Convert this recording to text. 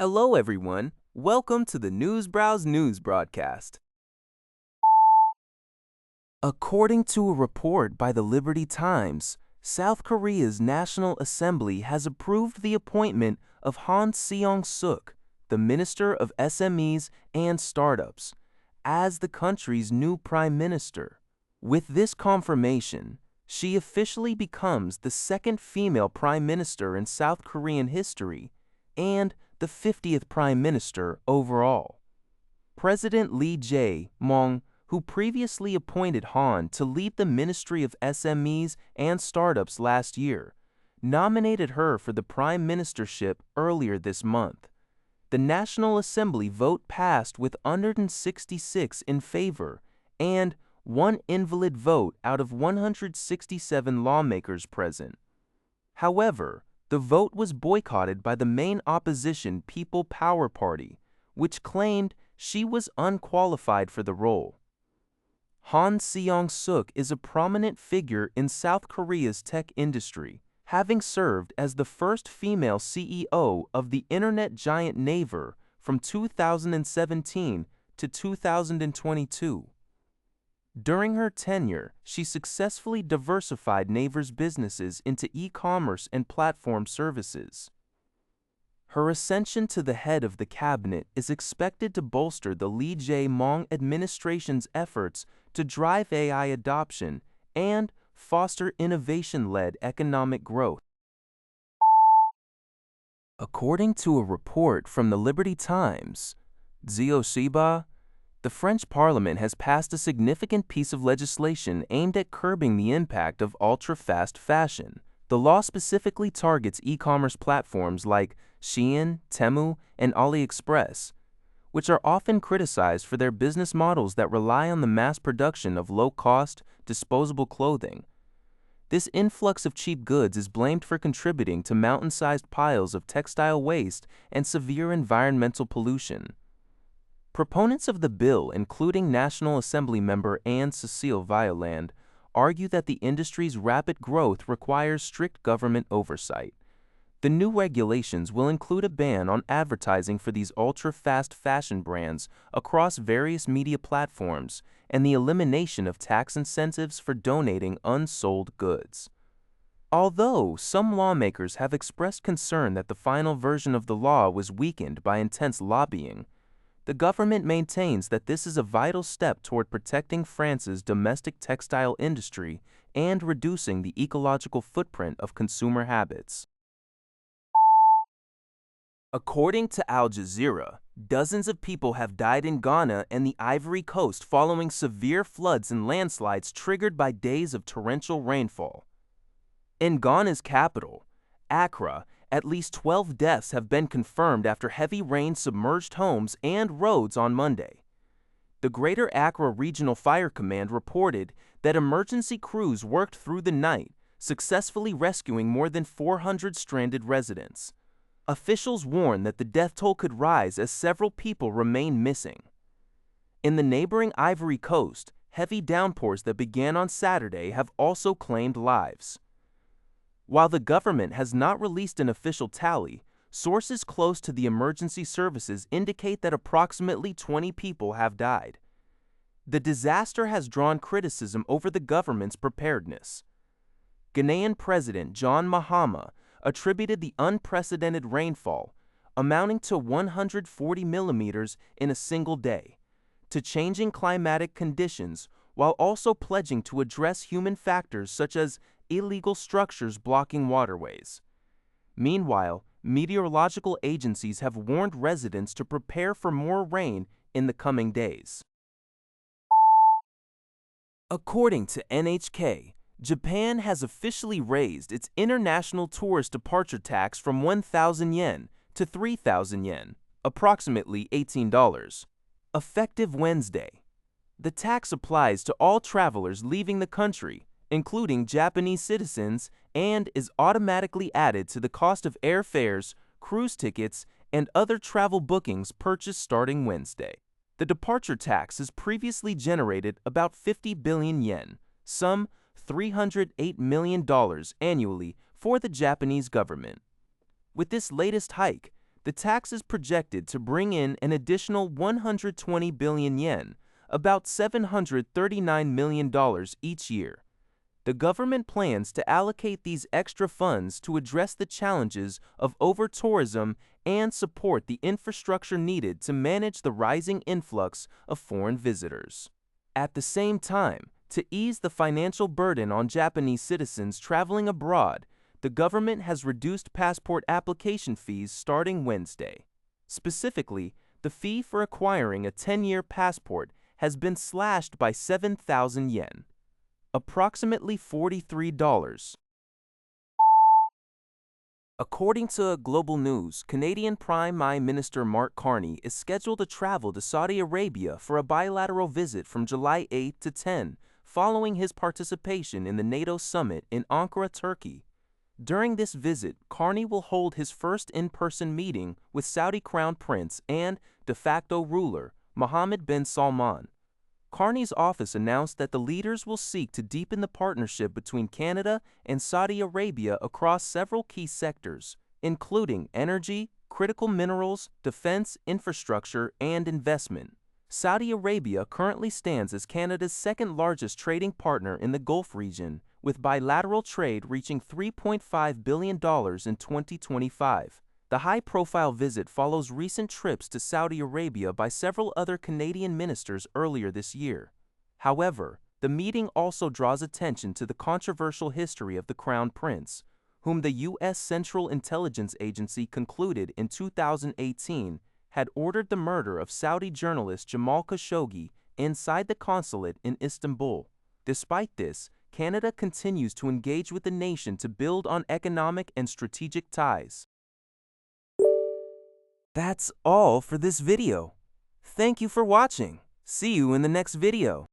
Hello, everyone. Welcome to the News Browse News broadcast. According to a report by the Liberty Times, South Korea's National Assembly has approved the appointment of Han Seong-sook, the Minister of SMEs and Startups, as the country's new prime minister. With this confirmation, she officially becomes the second female prime minister in South Korean history and the 50th prime minister overall. President Lee Jae-myung, who previously appointed Han to lead the Ministry of SMEs and Startups last year, nominated her for the prime ministership earlier this month. The National Assembly vote passed with 166 in favor and one invalid vote out of 167 lawmakers present. However, the vote was boycotted by the main opposition People Power Party, which claimed she was unqualified for the role. Han Seong-sook is a prominent figure in South Korea's tech industry, having served as the first female CEO of the internet giant Naver from 2017 to 2022. During her tenure, she successfully diversified Naver's businesses into e-commerce and platform services. Her ascension to the head of the cabinet is expected to bolster the Lee Jae-myung administration's efforts to drive AI adoption and foster innovation-led economic growth. According to a report from the Liberty Times, the French Parliament has passed a significant piece of legislation aimed at curbing the impact of ultra-fast fashion. The law specifically targets e-commerce platforms like Shein, Temu, and AliExpress, which are often criticized for their business models that rely on the mass production of low-cost, disposable clothing. This influx of cheap goods is blamed for contributing to mountain-sized piles of textile waste and severe environmental pollution. Proponents of the bill, including National Assembly member Anne-Cécile Violande, argue that the industry's rapid growth requires strict government oversight. The new regulations will include a ban on advertising for these ultra-fast fashion brands across various media platforms and the elimination of tax incentives for donating unsold goods. Although some lawmakers have expressed concern that the final version of the law was weakened by intense lobbying, the government maintains that this is a vital step toward protecting France's domestic textile industry and reducing the ecological footprint of consumer habits. According to Al Jazeera, dozens of people have died in Ghana and the Ivory Coast following severe floods and landslides triggered by days of torrential rainfall. In Ghana's capital, Accra, at least 12 deaths have been confirmed after heavy rain submerged homes and roads on Monday. The Greater Accra Regional Fire Command reported that emergency crews worked through the night, successfully rescuing more than 400 stranded residents. Officials warn that the death toll could rise as several people remain missing. In the neighboring Ivory Coast, heavy downpours that began on Saturday have also claimed lives. While the government has not released an official tally, sources close to the emergency services indicate that approximately 20 people have died. The disaster has drawn criticism over the government's preparedness. Ghanaian President John Mahama attributed the unprecedented rainfall, amounting to 140 millimeters in a single day, to changing climatic conditions, while also pledging to address human factors such as illegal structures blocking waterways. Meanwhile, meteorological agencies have warned residents to prepare for more rain in the coming days. According to NHK, Japan has officially raised its international tourist departure tax from 1,000 yen to 3,000 yen, approximately $18, effective Wednesday. The tax applies to all travelers leaving the country, including Japanese citizens, and is automatically added to the cost of airfares, cruise tickets, and other travel bookings purchased starting Wednesday. The departure tax has previously generated about 50 billion yen, some $308 million annually for the Japanese government. With this latest hike, the tax is projected to bring in an additional 120 billion yen, about $739 million each year. The government plans to allocate these extra funds to address the challenges of over-tourism and support the infrastructure needed to manage the rising influx of foreign visitors. At the same time, to ease the financial burden on Japanese citizens traveling abroad, the government has reduced passport application fees starting Wednesday. Specifically, the fee for acquiring a 10-year passport has been slashed by 7,000 yen, approximately $43. According to Global News, Canadian Prime Minister Mark Carney is scheduled to travel to Saudi Arabia for a bilateral visit from July 8 to 10, following his participation in the NATO summit in Ankara, Turkey. During this visit, Carney will hold his first in-person meeting with Saudi Crown Prince and de facto ruler Mohammed bin Salman. Carney's office announced that the leaders will seek to deepen the partnership between Canada and Saudi Arabia across several key sectors, including energy, critical minerals, defense, infrastructure, and investment. Saudi Arabia currently stands as Canada's second-largest trading partner in the Gulf region, with bilateral trade reaching $3.5 billion in 2025. The high-profile visit follows recent trips to Saudi Arabia by several other Canadian ministers earlier this year. However, the meeting also draws attention to the controversial history of the Crown Prince, whom the U.S. Central Intelligence Agency concluded in 2018 had ordered the murder of Saudi journalist Jamal Khashoggi inside the consulate in Istanbul. Despite this, Canada continues to engage with the nation to build on economic and strategic ties. That's all for this video. Thank you for watching. See you in the next video.